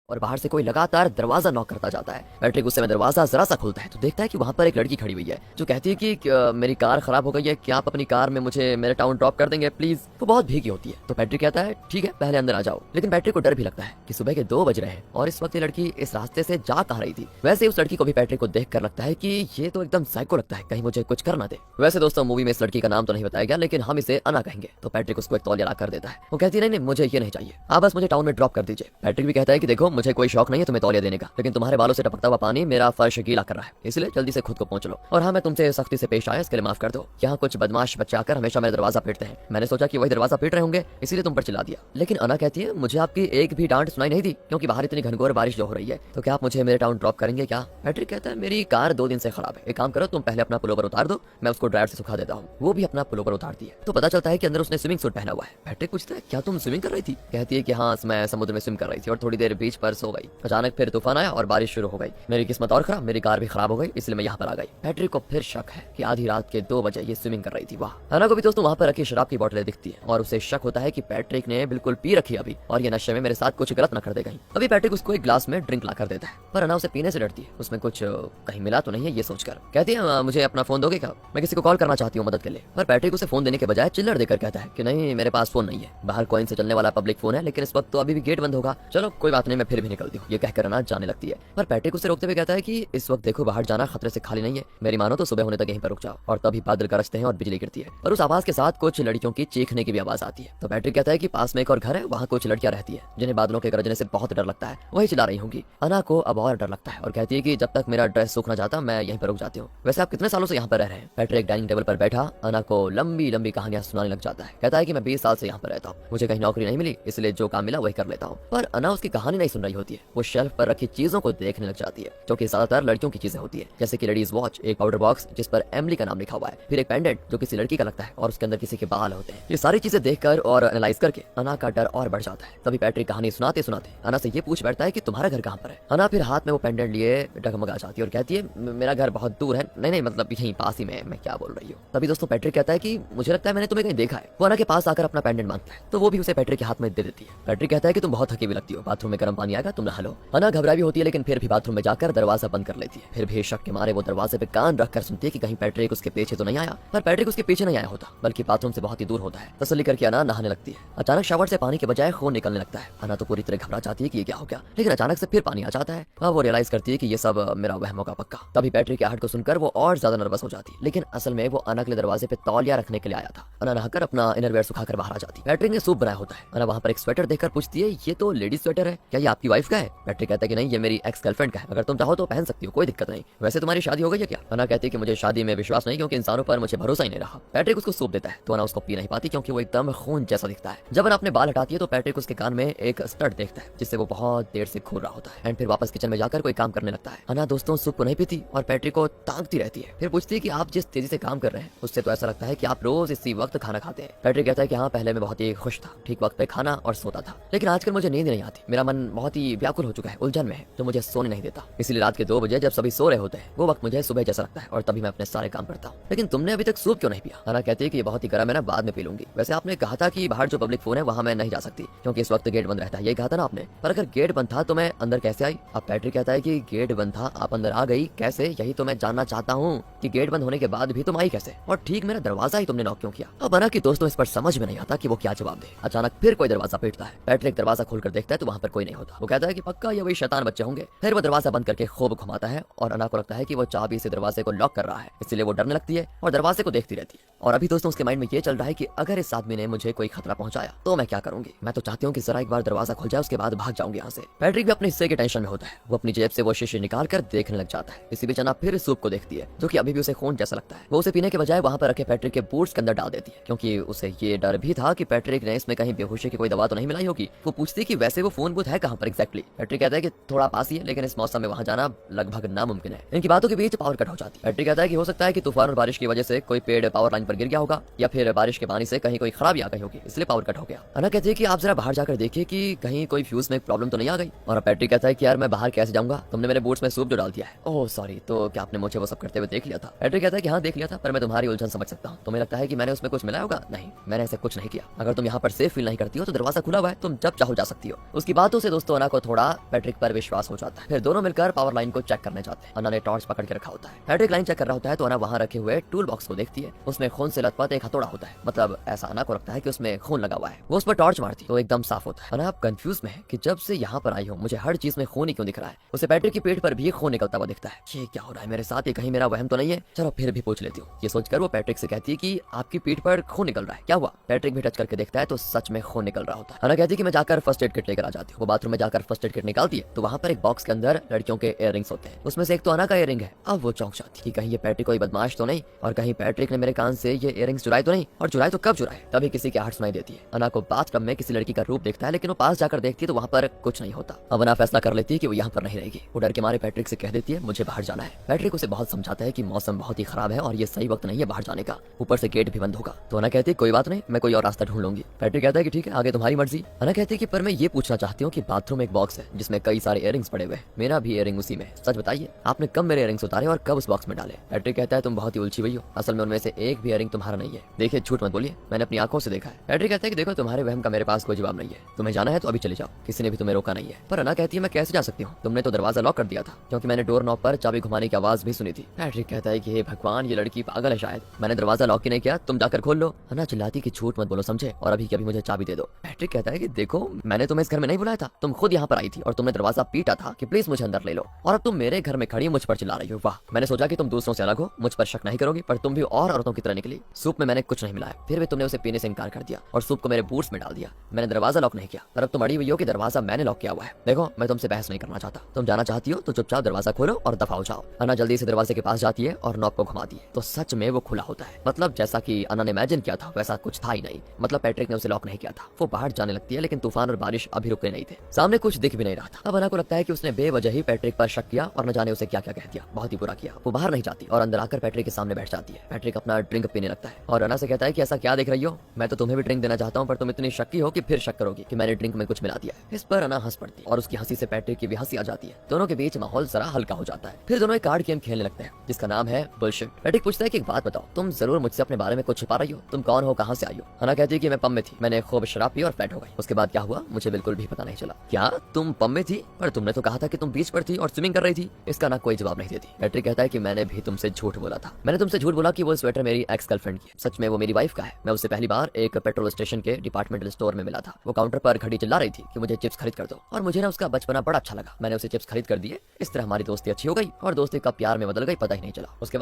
और बाहर से कोई लगातार दरवाजा नॉक करता जाता है। पैट्रिक गुस्से में दरवाजा जरा सा खुलता है तो देखता है कि वहाँ पर एक लड़की खड़ी हुई है जो कहती है कि मेरी कार खराब हो गई है, क्या आप अपनी कार में मुझे मेरे टाउन ड्रॉप कर देंगे प्लीज। वो बहुत भीगी होती है तो पैट्रिक कहता है ठीक है पहले अंदर आ जाओ। लेकिन पैट्रिक को डर भी लगता है कि सुबह के 2 बज रहे हैं और इस वक्त ये लड़की इस रास्ते से जा कहाँ रही थी। वैसे उस लड़की को भी पैट्रिक को देख कर लगता है कि ये तो एकदम साइको लगता है, कहीं मुझे कुछ कर ना दे। वैसे दोस्तों मूवी में इस लड़की का नाम तो नहीं बताया गया लेकिन हम इसे अना कहेंगे। तो पैट्रिक उसको एक तौलिया ला कर देता है। वो कहती है नहीं मुझे ये नहीं चाहिए, आप बस मुझे टाउन में ड्रॉप कर दीजिए। पैट्रिक भी कहता है कि देखो मुझे कोई शौक नहीं है तुम्हें तौलिया देने का, लेकिन तुम्हारे बालों से टपकता हुआ पानी मेरा फर्श गीला कर रहा है, इसलिए जल्दी से खुद को पहुंच लो। और हाँ मैं तुमसे सख्ती से पेश आया इसके लिए माफ कर दो। यहाँ कुछ बदमाश बच्चे आकर हमेशा मेरा दरवाजा पीटते हैं, मैंने सोचा कि वही दरवाजा पीट रहे होंगे इसीलिए तुम पर चिल्ला दिया। लेकिन अना कहती है मुझे आपकी एक भी डांट सुनाई नहीं दी क्योंकि बाहर इतनी घनघोर बारिश जो हो रही है, तो क्या आप मुझे मेरे टाउन ड्रॉप करेंगे क्या। पैट्रिक कहता है मेरी कार 2 दिन से खराब है, एक काम करो तुम पहले अपना पुलोवर उतार दो, मैं उसको ड्रायर से सुखा देता हूँ। वो भी अपना पुलोवर उतारती है तो पता चलता है कि अंदर उसने स्विमिंग सूट पहना हुआ है। पैट्रिक पूछता है क्या तुम स्विमिंग कर रही थी। कहती है कि हाँ मैं समुद्र में स्विम कर रही थी और थोड़ी देर बीच पर सो गई, अचानक फिर तूफान आया और बारिश शुरू हो गई, मेरी किस्मत और खराब, मेरी कार भी खराब हो गई इसलिए मैं यहाँ पर आ गई। पैट्रिक को फिर शक है कि आधी रात के 2 बजे ये स्विमिंग कर रही थी। वाह। अना को भी दोस्तों वहाँ पर रखी शराब की बोतलें दिखती है और उसे शक होता है कि पैट्रिक ने बिल्कुल पी रखी अभी और ये नशे में मेरे साथ कुछ गलत न कर दे कहीं। अभी पैट्रिक उसको एक ग्लास में ड्रिंक ला कर देता है पर अना उसे पीने से डरती है, उसमें कुछ कहीं मिला तो नहीं है ये सोचकर। कहती है मुझे अपना फोन दोगे क्या, मैं किसी को कॉल करना चाहती हूँ मदद के लिए। पर पैट्रिक उसे फोन देने के बजाय चिल्लर देकर कहता है कि नहीं मेरे पास फोन नहीं है, बाहर कॉइन से चलने वाला पब्लिक फोन है लेकिन इस वक्त तो अभी भी गेट बंद होगा, चलो कोई बात नहीं मैं फिर भी निकलती हूँ। ये कहकर अना जाने लगती है पर पैट्रिक उसे रोकते हुए कहता है कि इस वक्त देखो बाहर जाना खतरे से खाली नहीं है, मेरी मानो तो सुबह होने तक यहीं पर रुक जाओ। और तभी बादल गरजते हैं और बिजली गिरती है और उस आवाज के साथ कुछ लड़कियों की चीखने की भी आवाज आती है। तो पैट्रिक कहता है कि पास में एक और घर है, वहाँ कुछ लड़कियां रहती है जिन्हें बादलों के गरजने से बहुत डर लगता है, वही चिल्ला रही होंगी। अना को अब और डर लगता है और कहती है कि जब तक मेरा ड्रेस सूख ना जाता मैं यहीं पर रुक जाती हूँ। वैसे आप कितने सालों से यहाँ पर रह रहे हैं। पैट्रिक डाइनिंग टेबल पर बैठा अना को लंबी लंबी कहानियां सुनाने लग जाता है। कहता है कि मैं 20 साल से यहाँ पर रहता हूँ, मुझे कहीं नौकरी नहीं मिली इसलिए जो काम मिला वही कर लेता हूँ। पर अना उसकी कहानी नहीं सुन रही होती है, वो शेल्फ पर रखी चीजों को देखने लग जाती है जो कि ज्यादातर लड़कियों की चीजें होती है, जैसे कि लेडीज वॉच, एक पाउडर बॉक्स जिस पर एमिली का नाम लिखा हुआ है, फिर एक पेंडेंट जो किसी लड़की का लगता है और उसके अंदर किसी के बाल होते हैं। ये सारी चीजें देखकर और एनालाइज करके अना का डर और बढ़ जाता है। तभी पैट्रिक कहानी सुनाते सुनाते अना से ये पूछ बैठता है कि तुम्हारा घर कहाँ पर है। अना फिर हाथ में वो पेंडेंट लिए डगमगा जाती है और कहती है मेरा घर बहुत दूर है। नहीं मतलब यहीं पास ही में, मैं क्या बोल रही हूँ। तभी दोस्तों पैट्रिक कहता है कि मुझे लगता है मैंने तुम्हें कहीं देखा है। वो अना के पास आकर अपना पेंडेंट मांगता है तो वो भी उसे पैट्रिक के हाथ में दे देती है। पैट्रिक कहता है कि तुम बहुत थकी हुई लगती हो, बाथरूम में गर्म पानी आएगा तुम नहा लो। अना घबराई भी होती है लेकिन फिर भी बाथरूम में जाकर दरवाजा बंद कर लेती है। फिर भी शक के मारे वो दरवाजे पे कान रखकर सुनती है कि कहीं पैट्रिक उसके पीछे तो नहीं आया। पर पैट्रिक उसके पीछे नहीं आया होता बल्कि बाथरूम से बहुत ही दूर होता है। तसल्ली करके अना नहाने लगती है। अचानक शावर से पानी के बजाय खून निकलने लगता है। अना तो पूरी तरह घबरा जाती है कि ये क्या हो गया, लेकिन अचानक से फिर पानी आ जाता है। अब वो रियलाइज करती है कि ये सब मेरा वहम होगा पक्का। तभी पैट्रिक की आहट को सुनकर वो और ज्यादा नर्वस हो जाती है, लेकिन असल में वो अना के लिए दरवाजे पे तौलिया रखने के लिए आया था। अना नहाकर अपना इनरवेयर सुखाकर बाहर आ जाती है। पैट्रिक ने सूप बनाया होता है। अना वहाँ पर एक स्वेटर देखकर पूछती है ये तो लेडीज स्वेटर है, क्या ये आपकी वाइफ का है। पैट्रिक कहता है कि नहीं ये मेरी एक्स गर्लफ्रेंड का है, अगर तुम चाहो तो पहन सकती हो, कोई दिक्कत नहीं। वैसे तुम्हारी शादी हो गई है क्या। अना कहती है कि मुझे शादी में विश्वास नहीं क्योंकि इंसानों पर मुझे भरोसा ही नहीं रहा। पैट्रिक उसको सूप देता है तो अना उसको पी नहीं पाती क्योंकि वो एकदम खून जैसा दिखता है। जब अना अपने बाल हटाती है तो पैट्रिक उसके कान में एक स्टड देखता है जिससे वो बहुत देर से घूर रहा होता है एंड फिर वापस किचन में जाकर कोई काम करने लगता है। अना दोस्तों सूप को नहीं पीती और पैट्रिक को ताकती रहती है। फिर पूछती है कि आप जिस तेजी से काम कर रहे हैं उससे तो ऐसा लगता है कि आप रोज इसी वक्त खाना खाते हैं। पैट्रिक कहता है कि हाँ पहले मैं बहुत ही खुश था, ठीक वक्त पे खाना और सोता था, लेकिन आजकल मुझे नींद नहीं आती, मेरा मन बहुत ही व्याकुल हो चुका है, उलझन में है जो मुझे सोने नहीं देता। इसलिए रात के 2 बजे जब सभी सो रहे होते हैं वो वक्त मुझे सुबह जैसा लगता है और तभी मैं अपने सारे काम करता हूँ। लेकिन तुमने अभी तक सूप क्यों नहीं पिया। अना कहती है कि ये बहुत ही गर्म है ना, बाद में पी लूंगी। वैसे आपने कहा था कि बाहर जो पब्लिक फोन है वहाँ मैं नहीं जा सकती क्योंकि इस वक्त गेट बंद रहता है, यही कहा था ना आपने। पर अगर गेट बंद था तो मैं अंदर कैसे आई। अब पैट्रिक कहता है कि गेट बंद था आप अंदर आ गई कैसे, यही तो मैं जानना चाहता हूँ कि गेट बंद होने के बाद भी तुम आई कैसे और ठीक मेरा दरवाजा ही तुमने नॉक क्यों किया। अब अना की दोस्तों इस पर समझ में नहीं आता कि वो क्या जवाब दे। अचानक फिर कोई दरवाजा पीटता है। पैट्रिक दरवाजा खोलकर देखता है तो वहाँ पर कोई नहीं होता। वो कहता है कि पक्का ये वही शैतान बच्चे होंगे। फिर वो दरवाजा बंद करके खूब घुमाता है और अना को लगता है कि वो चाबी से दरवाजे को लॉक कर रहा है, इसलिए वो डरने लगती है और दरवाजे को देखती रहती है। और अभी दोस्तों उसके माइंड में ये चल रहा है कि अगर इस आदमी ने मुझे कोई खतरा पहुंचाया तो मैं क्या करूंगी। मैं तो चाहती हूँ कि जरा एक बार दरवाजा खुल जाए उसके बाद भाग जाऊंगी यहाँ से। पैट्रिक भी अपने हिस्से के टेंशन में होता है। वो अपनी जेब से वो शीशे निकाल कर देखने लग जाता है। इसी बीच अना फिर सूप को देखती है जो कि अभी भी उसे खून जैसा लगता है। वो उसे पीने के बजाय वहाँ पर रखे पैट्रिक के बूट्स के अंदर डाल देती है क्योंकि उसे ये डर भी था कि पैट्रिक ने इसमें कहीं बेहोशी की कोई दवा तो नहीं मिलाई होगी। वो पूछती है कि वैसे वो फोन बूथ है कहाँ पर एग्जैक्टली। पैट्रिक कहता है कि थोड़ा पास ही है लेकिन इस मौसम में वहाँ जाना लगभग नामुमकिन है। इनकी बातों के बीच पावर कट हो जाती है। पैट्रिक कहता है कि हो सकता है कि तूफान और बारिश की वजह से कोई पेड़ पावर लाइन पर गिर गया होगा या फिर बारिश के पानी से कहीं कोई खराबी आ गई होगी इसलिए पावर कट हो गया। अना कहती है कि आप जरा बाहर जाकर देखिए कि कहीं कोई फ्यूज में प्रॉब्लम तो नहीं आ गई। और पैट्रिक कहता है कि यार मैं बाहर कैसे जाऊंगा, तुमने मेरे बूट्स में सूप जो डाल दिया है। ओह सॉरी, तो क्या आपने मुझे वो सब करते हुए देख लिया था। पैट्रिक कहता है कि हाँ देख लिया था, पर मैं तुम्हारी उलझन समझ सकता हूँ। तुम्हें लगता है कि मैंने उसमें कुछ मिलाया होगा, नहीं मैंने ऐसा कुछ नहीं किया। अगर तुम यहाँ पर सेफ फील नहीं करती हो तो दरवाजा खुला हुआ है, तुम जब चाहो जा सकती हो। उसकी बातों से दोस्तों तो अन्ना को थोड़ा पैट्रिक पर विश्वास हो जाता है। फिर दोनों मिलकर पावर लाइन को चेक करने जाते हैं। अन्ना ने टॉर्च पकड़ के रखा होता है। पैट्रिक लाइन चेक कर रहा होता है तो अन्ना वहाँ रखे हुए टूल बॉक्स को देखती है। उसमें खून से लथपथ एक हथौड़ा होता है, मतलब ऐसा अन्ना को लगता है कि उसमें खून लगा हुआ है। वो उस पर टॉर्च मारती तो एकदम साफ होता है। अन्ना अब कंफ्यूज में है कि जब से यहाँ पर आई हूँ मुझे हर चीज में खून ही क्यों दिख रहा है। उसे पैट्रिक की पेट पर भी खून निकलता हुआ दिखता है। ये क्या हो रहा है मेरे साथ, ये कहीं मेरा वहम तो नहीं है। चलो फिर भी पूछ लेती हूँ। ये सोचकर वो पैट्रिक से कहती है कि आपकी पीठ पर खून निकल रहा है, क्या हुआ। पैट्रिक भी टच करके देखता है तो सच में खून निकल रहा होता है। अन्ना कहती है कि मैं जाकर फर्स्ट एड किट लेकर आ जाती हूँ। वो बाथरूम में जाकर फर्स्ट एड किट निकालती है तो वहाँ पर एक बॉक्स के अंदर लड़कियों के इयररिंग्स होते हैं। उसमें से एक तो अन्ना का इयररिंग है। अब वो चौंक जाती है कि कहीं ये पैट्रिक कोई बदमाश तो नहीं, और कहीं पैट्रिक ने मेरे कान से ये इयररिंग्स चुराए तो नहीं, और चुराए तो कब चुराए। तभी किसी की आहट सुनाई देती है। अन्ना को बाथटब में किसी लड़की का रूप देखता है, लेकिन वो पास जाकर देखती है तो वहाँ पर कुछ नहीं होता। अब अन्ना फैसला कर लेती है कि वो यहाँ पर नहीं रहेगी। वो डर के मारे पैट्रिक से कह देती है मुझे बाहर जाना है। पैट्रिक उसे बहुत समझाता है कि मौसम बहुत ही खराब है और ये सही वक्त नहीं है बाहर जाने का, ऊपर से गेट भी बंद होगा। तो अन्ना कहती है कोई बात नहीं, मैं कोई और रास्ता ढूंढ लूंगी। पैट्रिक कहता है कि ठीक है, आगे तुम्हारी मर्जी। अन्ना कहती है कि पर मैं ये पूछना चाहती हूँ कि बाथरूम में एक बॉक्स है जिसमें कई सारे इयररिंग्स पड़े हुए हैं, मेरा भी इयररिंग उसी में। सच बताइए आपने कब मेरे इयररिंग्स उतारे और कब उस बॉक्स में डाले। पैट्रिक कहता है तुम बहुत ही उलझी हुई हो, असल में उनमें से एक भी इयररिंग तुम्हारा नहीं है। देखिए झूठ मत बोलिए, मैंने अपनी आंखों से देखा है। पैट्रिक कहता है कि देखो तुम्हारे वहम का मेरे पास कोई जवाब नहीं है, तुम्हें जाना है तो अभी चले जाओ, किसी ने भी तुम्हें रोका नहीं है। पर अन्ना कहती है मैं कैसे जा सकती हूँ, तुमने तो दरवाजा लॉक कर दिया था, क्योंकि मैंने डोर नॉब पर चाबी घुमाने की आवाज भी सुनी थी। पैट्रिक कहता है कि हे भगवान ये लड़की पागल है शायद, मैंने दरवाजा लॉक ही नहीं किया, तुम जाकर खोल लो। अन्ना चिल्लाती कि झूठ मत बोलो समझे, और अभी के अभी मुझे चाबी दे दो। पैट्रिक कहता है कि देखो मैंने तुम्हें इस घर में नहीं बुलाया था, तुम खुद यहाँ पर आई थी और तुमने दरवाजा पीटा था कि प्लीज मुझे अंदर ले लो, और अब तुम मेरे घर में खड़ी मुझ पर चिल्ला रही हो। वाह, मैंने सोचा कि तुम दूसरों से अलग हो, मुझ पर शक नहीं करोगी, पर तुम भी और औरतों की तरह निकली। सूप में मैंने कुछ नहीं मिलाया, फिर भी तुमने उसे पीने से इनकार कर दिया और सूप को मेरे बूट्स में डाल दिया। मैंने दरवाजा लॉक नहीं किया, पर अब तुम अड़ी हुई हो कि दरवाजा मैंने लॉक किया हुआ है। देखो मैं तुमसे बहस नहीं करना चाहता, तुम जाना चाहती हो तो चुपचाप दरवाजा खोलो और दफा हो जाओ। अन्ना जल्दी से दरवाजे के पास जाती है और नॉब को घुमाती है तो सच में वो खुला होता है। मतलब जैसा कि अन्ना ने इमेजिन किया था वैसा कुछ था ही नहीं। मतलब पैट्रिक ने उसे लॉक नहीं किया था। वो बाहर जाने लगती है लेकिन तूफान और बारिश अभी रुके नहीं थे, सामने कुछ दिख भी नहीं रहा था। अब अन्ना को लगता है कि उसने बेवजह ही पैट्रिक पर शक किया और न जाने उसे क्या क्या कह दिया, बहुत ही बुरा किया। वो बाहर नहीं जाती और अंदर आकर पैट्रिक के सामने बैठ जाती है। पैट्रिक अपना ड्रिंक पीने लगता है और अन्ना से कहता है कि ऐसा क्या देख रही हो, मैं तो तुम्हें भी ड्रिंक देना चाहता हूँ, पर तुम इतनी शक्की हो कि फिर शक करोगी कि मैंने ड्रिंक में कुछ मिला दिया। इस पर अन्ना हंस पड़ती है और उसकी हंसी से पैट्रिक की भी हंसी आ जाती है। दोनों के बीच माहौल जरा हल्का हो जाता है। फिर दोनों एक कार्ड गेम खेलने लगते हैं जिसका नाम है बुलशिट। पैट्रिक पूछता है कि एक बात बताओ, तुम जरूर मुझसे अपने बारे में कुछ छुपा रही हो, तुम कौन हो, कहाँ से आई हो। अन्ना कहती है कि मैं पब में थी, मैंने खूब शराब पी और फ्लैट हो गई, उसके बाद क्या हुआ मुझे बिल्कुल भी पता नहीं चला। क्या तुम पब में थी, पर तुमने तो कहा था कि तुम बीच पर थी और स्विमिंग कर रही थी। इसका ना कोई जवाब नहीं देती। पैट्रिक कहता है कि मैंने भी तुमसे झूठ बोला था, मैंने तुमसे झूठ बोला कि वो स्वेटर मेरी एक्स गर्लफ्रेंड की है, सच में वो मेरी वाइफ का है। मैं उससे पहली बार एक पेट्रोल स्टेशन के डिपार्टमेंटल स्टोर में मिला था। वो काउंटर पर खड़ी चिल्ला रही थी कि मुझे चिप्स खरीद कर दो, और मुझे ना उसका बचपना बड़ा अच्छा लगा, मैंने उसे चिप्स खरीद कर दिए। इस तरह हमारी दोस्ती अच्छी हो गई और दोस्ती कब प्यार में बदल गई पता ही नहीं चला। उसके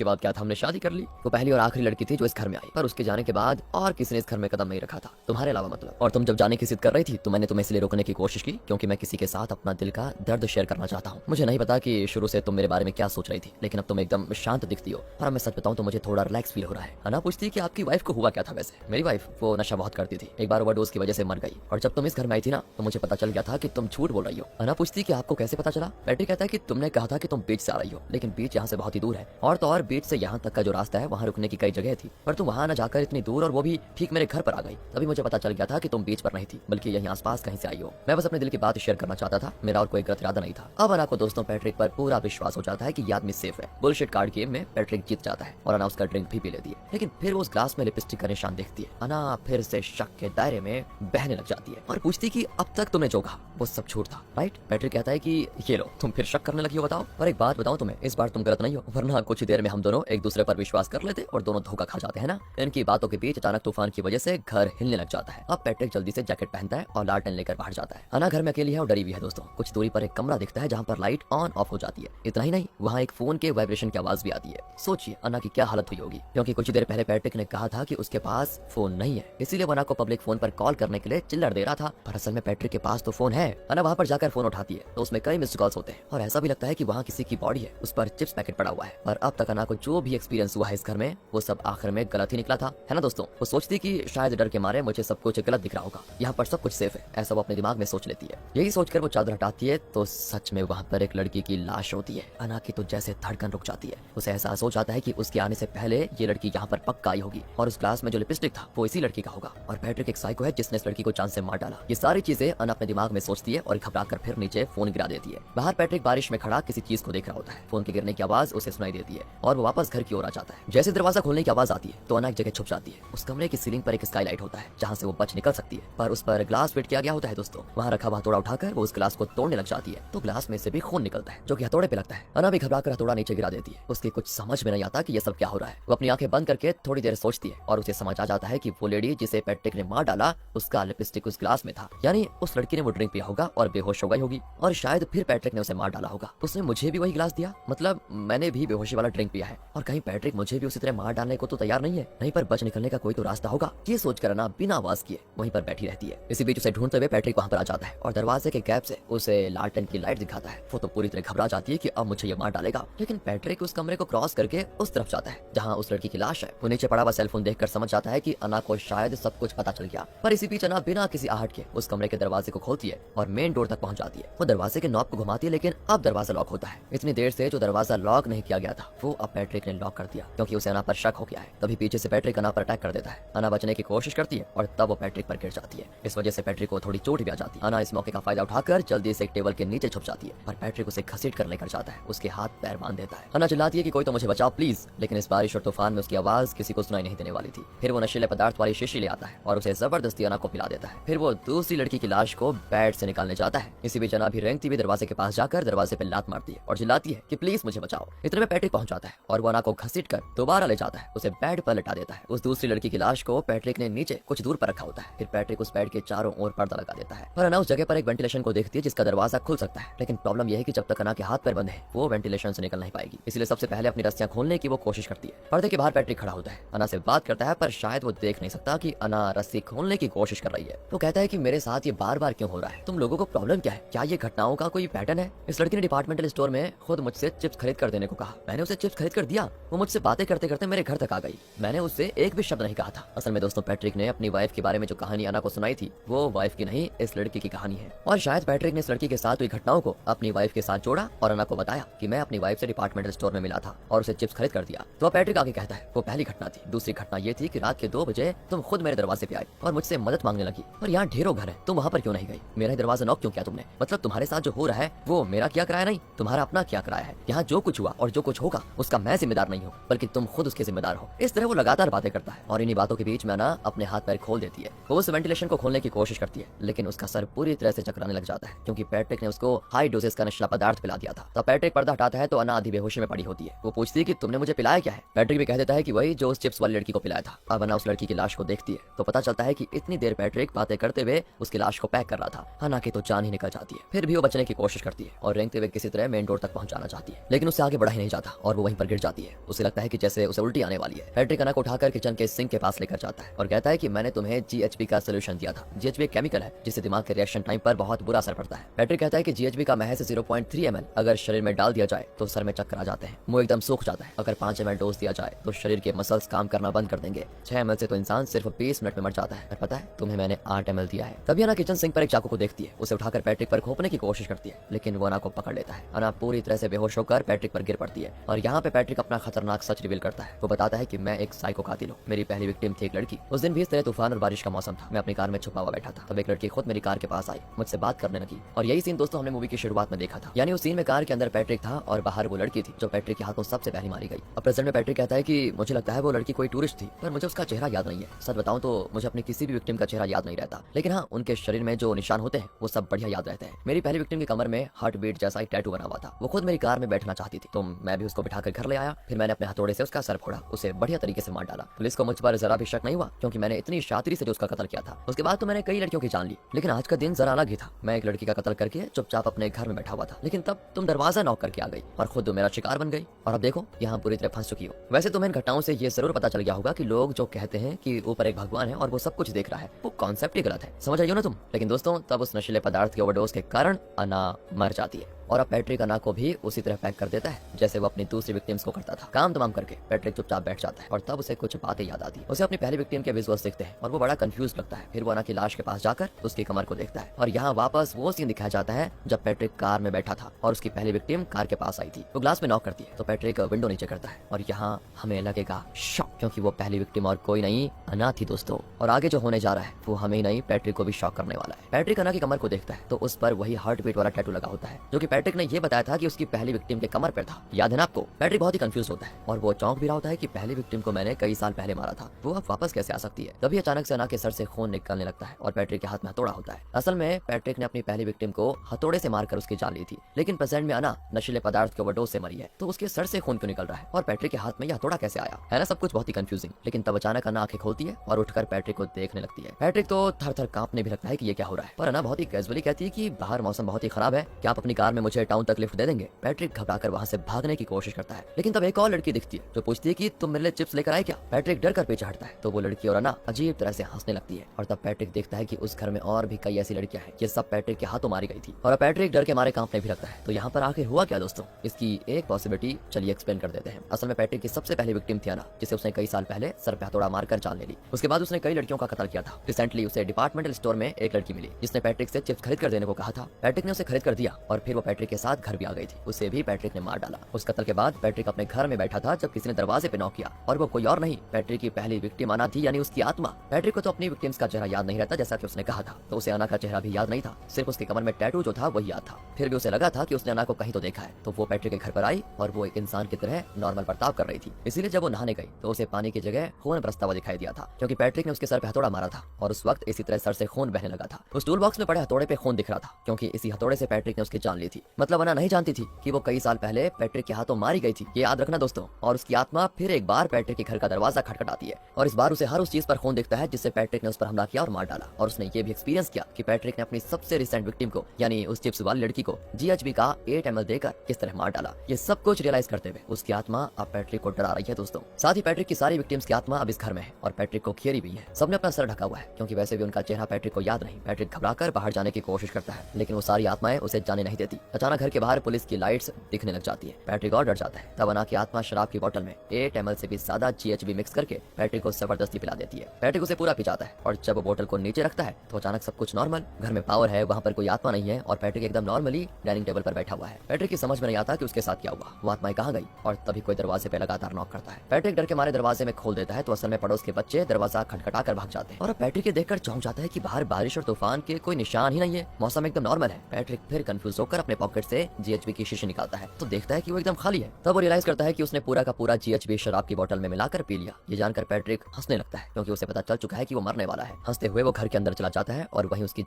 बाद क्या था, हमने शादी कर ली। वो पहली और आखिरी लड़की थी जो इस घर में आई, पर उसके जाने के बाद और किसी ने इस घर में कदम नहीं रखा था, तुम्हारे अलावा मतलब। और तुम जब जाने की जिद कर रही थी तो मैंने तुम्हें इसलिए रोकने की कोशिश की क्योंकि मैं किसी के साथ अपना दिल का दर्द शेयर करना चाहता हूँ। मुझे नहीं पता कि शुरू से तुम मेरे बारे में क्या सोच रही थी, लेकिन अब तुम एकदम शांत दिखती हो, और अब मैं सच बताऊं तो मुझे थोड़ा रिलैक्स फील हो रहा है। अन्ना पूछती है कि आपकी वाइफ को हुआ क्या था। वैसे मेरी वाइफ वो नशा बहुत करती थी, एक बार ओवरडोज की वजह से मर गई, और जब तुम इस घर में आई थी ना तो मुझे पता चल गया था कि तुम झूठ बोल रही हो। अन्ना पूछती है कि आपको कैसे पता चला। पैट्रिक कहता है कि तुमने कहा था कि तुम बीच से आ रही हो, लेकिन बीच यहाँ से बहुत ही दूर है, और तो और बीच से यहाँ तक का जो रास्ता है वहाँ रुकने की कई जगह थी, पर तुम वहाँ न जाकर इतनी दूर और वो भी ठीक मेरे घर पर आ गई। तभी मुझे पता चल गया था कि तुम बीच पर नहीं थी बल्कि यहीं आसपास कहीं से आई हो। मैं बस अपने दिल की बात शेयर करना चाहता था, मेरा और कोई गलत इरादा नहीं था। अब अन्ना को दोस्तों पैट्रिक पर पूरा विश्वास हो जाता है कि ये आदमी सेफ है। बुलशिट कार्ड गेम में पैट्रिक जीत जाता है और अन्ना उसका ड्रिंक भी पी लेती है, लेकिन फिर वो उस ग्लास में लिपस्टिक का निशान देखती है। अन्ना फिर से शक के दायरे में बहने लग जाती है और पूछती कि अब तक तुमने जो कहा वो सब झूठ था, राइट। पैट्रिक कहता है कि ये लो तुम फिर शक करने लगी हो, बताओ। पर एक बात बताओ तुम्हें, इस बार तुम गलत नहीं हो, वरना कुछ ही देर में हम दोनों एक दूसरे पर विश्वास कर लेते और दोनों धोखा खा जाते हैं ना। इनकी बातों के बीच अचानक तूफान की वजह से घर हिलने लग जाता है। अब पैट्रिक जल्दी से जैकेट पहनता है और लालटेन लेकर बाहर जाता है। अन्ना घर में अकेली है और डरी हुई है दोस्तों। कुछ दूरी पर एक कमरा दिखता है जहाँ पर लाइट ऑन ऑफ हो जाती है। इतना ही नहीं, वहाँ एक फोन के वाइब्रेशन की आवाज भी आती है। सोचिए अन्ना की क्या हालत हुई होगी, क्योंकि कुछ देर पहले पैट्रिक ने कहा था कि उसके पास फोन नहीं है, इसीलिए अन्ना को पब्लिक फोन पर कॉल करने के लिए चिल्लड़ दे रहा था, पर असल में पैट्रिक के पास तो फोन है। अन्ना वहाँ पर जाकर फोन उठाती है तो उसमें कई मिस्ड कॉल्स होते हैं और ऐसा भी लगता है कि वहाँ किसी की बॉडी है, उस पर चिप्स पैकेट पड़ा हुआ है। पर अब तक अन्ना को जो भी एक्सपीरियंस हुआ है इस घर में वो सब आखिर में गलत ही निकला था, है ना दोस्तों। वो सोचती कि शायद डर के मारे मुझे सब कुछ गलत दिख रहा होगा, यहाँ पर सब कुछ सेफ है, ऐसा वो अपने दिमाग में सोच लेती है। यही सोचकर वो चादर हटाती है तो सच में वहाँ पर एक लड़की की लाश होती है। अन्ना की तो जैसे धड़कन रुक जाती है। उसे एहसास हो जाता है कि उसके आने से पहले ये लड़की यहाँ पर पक्का आई होगी और उस ग्लास में जो लिपस्टिक था वो इसी लड़की का होगा, और पैट्रिक एक साइको है जिसने इस लड़की को जान से मार डाला। ये सारी चीजें अन्ना अपने दिमाग में सोचती है और घबराकर फिर नीचे फोन गिरा देती है। बाहर पैट्रिक बारिश में खड़ा किसी चीज को देख रहा होता है। फोन के गिरने की आवाज उसे सुनाई देती है और वो वापस घर की ओर आ जाता है। जैसे दरवाजा खोलने की आवाज आती है तो अन्ना एक जगह छुप जाती है। उस कमरे की सीलिंग पर एक स्काईलाइट होता है जहाँ से वो बच निकल सकती है, पर उस पर ग्लास फिट किया गया होता है दोस्तों। वहाँ रखा हुआ हथौड़ा उठाकर वो उस गिलास को तोड़ने लग जाती है तो गिलास में से भी खून निकलता है जो कि हथौड़े पे लगता है। अना भी घबरा कर हथौड़ा नीचे गिरा देती है। उसके कुछ समझ में नहीं आता कि ये सब क्या हो रहा है। वो अपनी आंखें बंद करके थोड़ी देर सोचती है और उसे समझ आ जाता है कि वो लेडी जिसे पैट्रिक ने मार डाला उसका लिपस्टिक उस गिलास में था, यानी उस लड़की ने वो ड्रिंक पिया होगा और बेहोश हो गई होगी और शायद फिर पैट्रिक ने उसे मार डाला होगा। उसने मुझे भी वही गिलास दिया, मतलब मैंने भी बेहोशी वाला ड्रिंक पिया है और कहीं पैट्रिक मुझे भी उसी तरह मार डालने को तो तैयार नहीं है, नहीं पर बच निकलने का कोई तो रास्ता होगा। ये सोचकर अना बिना आवाज किए वहीं पर बैठी रहती है। इसी बीच उसे ढूंढते हुए पैट्रिक वहां पर आ जाता है और दरवाजे के गैप से उसे लालटेन की लाइट दिखाता है। वो तो पूरी तरह घबरा जाती है कि अब मुझे ये मार डालेगा, लेकिन पैट्रिक उस कमरे को क्रॉस करके उस तरफ जाता है जहाँ उस लड़की की लाश है। वो नीचे पड़ा हुआ सेलफोन देखकर समझ जाता है कि अना को शायद सब कुछ पता चल गया, पर इसी बीच अना बिना किसी आहट के उस कमरे के दरवाजे को खोलती है और मेन डोर तक पहुंच जाती है। वो दरवाजे के नॉब को घुमाती है लेकिन अब दरवाजा लॉक होता है। इतनी देर से जो दरवाजा लॉक नहीं किया गया था वो अब पैट्रिक ने लॉक कर दिया क्योंकि उसे अना पर शक हो गया है। तभी पीछे से पैट्रिक अना पर अटैक कर देता है। अना बचने की कोशिश करती है और तब वो पैट्रिक पर गिर जाती है। इस वजह से पैट्रिक को थोड़ी चोट भी आ जाती है। अना इस मौके का फायदा उठाकर जल्दी से एक टेबल के नीचे छुप जाती है पर पैट्रिक उसे घसीट कर लेकर जाता है, उसके हाथ पैर बांध देता है। अना चिल्लाती है कि कोई तो मुझे बचाओ प्लीज, लेकिन इस बारिश और तूफान में उसकी आवाज किसी को सुनाई नहीं देने वाली थी। फिर वो नशीले पदार्थ वाली शीशी ले आता है और उसे जबरदस्ती अना को पिला देता है। फिर वो दूसरी लड़की की लाश को बेड से निकालने जाता है। इसी बीच अना भी रेंगती हुई दरवाजे के पास जाकर दरवाजे पे लात मारती है और चिल्लाती है कि प्लीज मुझे बचाओ। इतने में पैट्रिक पहुंच जाता है और वो अना को घसीट कर दोबारा ले जाता है, उसे बेड पर लटा देता है। उस दूसरी लड़की की लाश को पैट्रिक ने नीचे कुछ दूर पर रखा होता है। फिर पैट्रिक उस बेड के चारों ओर पर्दा लगा देता है और अना उस जगह पर एक वेंटिलेशन को देखती है जिसका दरवाजा खुल सकता है, लेकिन प्रॉब्लम यह है कि जब तक अना के हाथ पैर बंधे हैं वो वेंटिलेशन से निकल नहीं पाएगी। इसलिए सबसे पहले अपनी रस्सियां खोलने की वो कोशिश करती है। पर्दे के बाहर पैट्रिक खड़ा होता है, अना से बात करता है पर शायद वो देख नहीं सकता कि अना रस्सी खोलने की कोशिश कर रही है। वो कहता है कि मेरे साथ ये बार बार क्यों हो रहा है, तुम लोगों को प्रॉब्लम क्या है, क्या ये घटनाओं का कोई पैटर्न है। इस लड़की ने डिपार्टमेंटल स्टोर में खुद मुझसे चिप्स खरीद कर देने को कहा, मैंने उसे चिप्स खरीद कर दिया। वो मुझसे बातें करते करते मेरे घर तक आ गई, मैंने उससे एक भी शब्द नहीं कहा था। असल में दोस्तों पैट्रिक ने अपनी वाइफ के बारे में जो कहानी अना को सुनाई थी वो वाइफ की नहीं इस लड़की की कहानी है और शायद पैट्रिक ने इस लड़की के साथ हुई घटनाओं को अपनी वाइफ के साथ जोड़ा और अना को बताया कि मैं अपनी वाइफ से डिपार्टमेंटल स्टोर में मिला था और उसे चिप्स खरीद कर दिया। तो पैट्रिक आगे कहता है वो पहली घटना थी। दूसरी घटना ये थी कि रात के 2 बजे तुम खुद मेरे दरवाजे पे आई और मुझसे मदद मांगने लगी और यहाँ ढेरों घर है, तुम वहाँ पर क्यों नहीं गई, मेरा ही दरवाजा नॉक क्यों किया तुमने, मतलब तुम्हारे साथ जो हो रहा है वो मेरा किया कराया नहीं, तुम्हारा अपना किया कराया है। यहाँ जो कुछ हुआ और जो कुछ होगा उसका मैं जिम्मेदार नहीं हूँ बल्कि तुम खुद उसके जिम्मेदार हो। इस तरह वो लगातार बातें करता है और इन्हीं बातों के बीच में अना अपने हाथ पैर खोल देती है। वो उस वेंटिलेशन को खोलने की कोशिश करती है लेकिन उसका सर पूरी तरह से चकराने लग जाता है क्योंकि पैट्रिक ने उसको हाई डोजेस का नशीला पदार्थ पिला दिया था। तब पैट्रिक पर्दा हटाता है तो अना आधी बेहोशी में पड़ी होती है। वो पूछती है कि तुमने मुझे पिलाया क्या है। पैट्रिक भी कह देता है कि वही जो उस चिप्स वाली लड़की को पिलाया था। अब अना उस लड़की की लाश को देखती है तो पता चलता है कि इतनी देर पैट्रिक बातें करते हुए उसकी लाश को पैक कर रहा था। अना की तो जान ही निकल जाती है। फिर भी वो बचने की कोशिश करती है और रेंगते हुए किसी तरह मेन डोर तक पहुंचाना चाहती है लेकिन उससे आगे बढ़ा ही नहीं जाता और वो वहीं पर गिर जाती है। उसे लगता है कि जैसे उसे उल्टी आने वाली है। पैट्रिक अना को उठाकर किचन के सिंक के पास लेकर जाता है और कहता है कि मैंने तुम्हें GHB का सोल्यूशन दिया था। GHB एक केमिकल है जिससे दिमाग के रिएक्शन टाइम पर बहुत बुरा असर पड़ता है। पैट्रिक कहता है कि GHB का महज 0.3 ml अगर शरीर में डाल दिया जाए तो सर में चक्कर आ जाते हैं, मुंह एकदम सूख जाता है। अगर 5 ml डोज दिया जाए तो शरीर के मसल्स काम करना बंद कर देंगे। 6 ml से तो इंसान सिर्फ 20 मिनट में मर जाता है। और पता है तुम्हें मैंने 8 ml दिया है। तभी अना किचन सिंक पर एक चाकू को देखती है, उसे उठाकर पैट्रिक पर घोंपने की कोशिश करती है लेकिन वो अना को पकड़ लेता है। अना पूरी तरह से बेहोश होकर पैट्रिक पर गिर पड़ती है और यहाँ पे पैट्रिक अपना खतरनाक सच रिवील करता है। वो बताता है कि मैं एक साइको कातिल हूँ, मेरी पहली विक्टिम थी एक लड़की। उस दिन भी इस तरह तूफान और बारिश का मौसम था। मैं अपनी कार में छुपा हुआ बैठा था, तब एक लड़की खुद मेरी कार के पास आई, मुझसे बात करने लगी और यही सीन दोस्तों हमने मूवी की शुरुआत में देखा था। यानी उस सीन में कार के अंदर पैट्रिक था और बाहर वो लड़की थी जो पैट्रिक के हाथों सबसे पहले मारी गई। अब प्रेजेंट में पैट्रिक कहता है कि मुझे लगता है वो लड़की कोई टूरिस्ट थी पर मुझे उसका चेहरा याद नहीं है। सच बताऊं तो मुझे अपनी किसी भी विक्टिम का चेहरा याद नहीं रहता, लेकिन हाँ उनके शरीर में जो निशान होते हैं वो सब बढ़िया याद रहते हैं। मेरी पहली विक्टिम की कमर में हार्ट बीट जैसा एक टैटू बना हुआ था। वो खुद मेरी कार में बैठना चाहती थी तो मैं भी उसको बिठाकर घर ले आया। फिर मैंने अपने हथौड़े से उसका सर फोड़ा, उसे बढ़िया तरीके से मार डाला। पुलिस को मुझ पर जरा भी शक नहीं हुआ क्योंकि मैंने इतनी शातिरी से जो उसका कत्ल किया था। उसके बाद तो मैंने कई लड़कियों की जान ली, लेकिन आज का दिन जरा अलग ही था। मैं एक लड़की का कत्ल करके चुपचाप अपने घर में बैठा हुआ था, लेकिन तब तुम दरवाजा नॉक करके आ गई और खुद मेरा शिकार बन गई और अब देखो यहाँ पूरी तरह फंस चुकी हो। वैसे तुम्हें इन घटनाओं से ये जरूर पता चल गया होगा कि लोग जो कहते हैं कि ऊपर एक भगवान है और वो सब कुछ देख रहा है, वो कॉन्सेप्ट ही गलत है। समझ आई हो ना तुम। लेकिन दोस्तों तब उस नशीले पदार्थ के ओवरडोज के कारण अना मर जाती है और अब पैट्रिक अना को भी उसी तरह पैक कर देता है जैसे वो अपनी दूसरी विक्टिम्स को करता था। काम तमाम करके पैट्रिक चुपचाप बैठ जाता है और तब उसे कुछ बातें याद आती है। उसे अपनी पहली विक्टिम के विजुअल्स दिखते हैं और वो बड़ा कंफ्यूज लगता है। फिर वो अना की लाश के पास जाकर उसकी कमर को देखता है और यहाँ वापस वो सीन दिखाया जाता है जब पैट्रिक कार में बैठा था और उसकी पहली विक्टिम कार के पास आई थी। वो ग्लास में नॉक करती है तो पैट्रिक विंडो नीचे करता है और यहाँ हमें लगेगा शॉक क्योंकि वो पहली विक्टिम और कोई नहीं अना थी दोस्तों। और आगे जो होने जा रहा है वो हमें ही नहीं पैट्रिक को भी शॉक करने वाला है। पैट्रिक अना की कमर को देखता है तो उस पर वही हार्ट बीट वाला टैटू लगा होता है जो कि पैट्रिक ने यह बताया था कि उसकी पहली विक्टिम के कमर पर था। याद है ना आपको? पैट्रिक बहुत ही कंफ्यूज होता है और वो चौंक भी रहा होता है कि पहली विक्टिम को मैंने कई साल पहले मारा था, वो अब वापस कैसे आ सकती है। तभी अचानक से अना के सर से खून निकलने लगता है और पैट्रिक के हाथ में हथौड़ा होता है। असल में पैट्रिक ने अपनी पहली विक्टिम को हथौड़े से मारकर उसकी जान ली थी, लेकिन प्रेजेंट में अना नशीले पदार्थ के ओवरडोज से मरी है, तो उसके सर से खून क्यों निकल रहा है और पैट्रिक के हाथ में यह हथौड़ा कैसे आया? है ना सब कुछ बहुत ही कंफ्यूजिंग। लेकिन तब अचानक अना आंखें खोलती है और उठकर पैट्रिक को देखने लगती है। पैट्रिक तो थर थर कांपने भी लगता है कि ये क्या हो रहा है, पर अना बहुत ही कैजुअली कहती है कि बाहर मौसम बहुत ही खराब है, क्या आप अपनी कार में मुझे टाउन तक लिफ्ट दे देंगे? पैट्रिक घबराकर वहां से भागने की कोशिश करता है, लेकिन तब एक और लड़की दिखती है जो पूछती है कि तुम मेरे लिए चिप्स लेकर आए क्या? पैट्रिक डर कर पीछे हटता है तो वो लड़की और अना अजीब तरह से हंसने लगती है और तब पैट्रिक देखता है कि उस घर में और भी कई ऐसी लड़कियां हैं, ये सब पैट्रिक के हाथों मारी गई थी और अब पैट्रिक डर के मारे कांपने भी लगता है। तो यहाँ पर आखिर हुआ क्या दोस्तों? इसकी एक पॉसिबिलिटी चलिए एक्सप्लेन कर देते हैं। असल में पैट्रिक की सबसे पहली विक्टिम थी अना, जिसे उसने कई साल पहले सर पे हथौड़ा मारकर जान ले ली। उसके बाद उसने कई लड़कियों का कत्ल किया था। रिसेंटली उसे डिपार्टमेंटल स्टोर में एक लड़की मिली जिसने पैट्रिक से चिप्स खरीद कर देने को कहा था। पैट्रिक ने उसे खरीद कर दिया और फिर वो पैट्रिक के साथ घर भी आ गई थी। उसे भी पैट्रिक ने मार डाला। उस कत्ल के बाद पैट्रिक अपने घर में बैठा था जब किसी ने दरवाजे पे नॉक किया और वो कोई और नहीं, पैट्रिक की पहली विक्टिम अना थी, यानी उसकी आत्मा। पैट्रिक को तो अपनी विक्टिम्स का चेहरा याद नहीं रहता जैसा कि उसने कहा था, तो उसे अना का चेहरा भी याद नहीं था, सिर्फ उसके कमर में टैटू जो था वही याद था। फिर भी उसे लगा था कि उसने अना को कहीं तो देखा है, तो वो पैट्रिक के घर पर आई और वो एक इंसान की तरह नॉर्मल बर्ताव कर रही थी। इसीलिए जब वो नहाने गई तो उसे पानी की जगह खून बरसता हुआ दिखाई दिया था, क्योंकि पैट्रिक ने उसके सर पे हथौड़ा मारा था और उस वक्त इसी तरह सर से खून बहने लगा था। उस टूल बॉक्स में पड़े हथौड़े पे खून दिख रहा था, क्योंकि इसी हथौड़े से पैट्रिक ने उसकी जान ली थी। मतलब अना नहीं जानती थी कि वो कई साल पहले पैट्रिक के हाथों मारी गई थी, ये याद रखना दोस्तों। और उसकी आत्मा फिर एक बार पैट्रिक के घर का दरवाजा खटखटाती है और इस बार उसे हर उस चीज पर खून दिखता है जिससे पैट्रिक ने उस पर हमला किया और मार डाला। और उसने ये भी एक्सपीरियंस किया कि पैट्रिक ने अपनी सबसे रिसेंट विक्टिम को, यानी उस चिप्स वाली लड़की को GHB का 8 ml देकर किस तरह मार डाला। ये सब कुछ रियलाइज करते हुए उसकी आत्मा अब पैट्रिक को डरा रही है दोस्तों। साथ ही पैट्रिक की सारी विक्टिम्स की आत्मा अब इस घर में है और पैट्रिक को घेरी भी है। सबने अपना सर ढका हुआ है, क्योंकि वैसे भी उनका चेहरा पैट्रिक को याद नहीं। पैट्रिक घबराकर बाहर जाने की कोशिश करता है, लेकिन वो सारी आत्माएं उसे जाने नहीं देती। अचानक घर के बाहर पुलिस की लाइट्स दिखने लग जाती है। पैट्रिक और डर जाता है। तब अना की आत्मा शराब की बोतल में 8 ml से भी ज्यादा GHB मिक्स करके पैट्रिक को जबरदस्ती पिला देती है। पैट्रिक उसे पूरा पी जाता है और जब वो बोतल को नीचे रखता है तो अचानक सब कुछ नॉर्मल। घर में पावर है, वहाँ पर कोई आत्मा नहीं है और पैट्रिक एकदम नॉर्मली डाइनिंग टेबल पर बैठा हुआ है। पैट्रिक की समझ में नहीं आता कि उसके साथ क्या हुआ, वो आत्माएं कहाँ गई। और तभी कोई दरवाजे पे लगातार नॉक करता है। पैट्रिक डर के मारे दरवाजे में खोल देता है तो असल में पड़ोस के बच्चे दरवाजा खटखटा कर भाग जाते हैं और अब पैट्रिक के देखकर चौंक जाता है कि बाहर बारिश और तूफान के कोई निशान ही नहीं है, मौसम एकदम नॉर्मल है। पैट्रिक फिर कंफ्यूज होकर अपने पॉकेट से GHB की शीशी निकालता है तो देखता है कि वो एकदम खाली है। तब वो रियलाइज करता है कि उसने पूरा का पूरा GHB शराब की बोतल में मिलाकर पी लिया। ये जानकर पैट्रिक हंसने लगता है, क्योंकि उसे पता चल चुका है कि वो मरने वाला है। हंसते हुए वो घर के अंदर चला जाता है और वहीं उसकी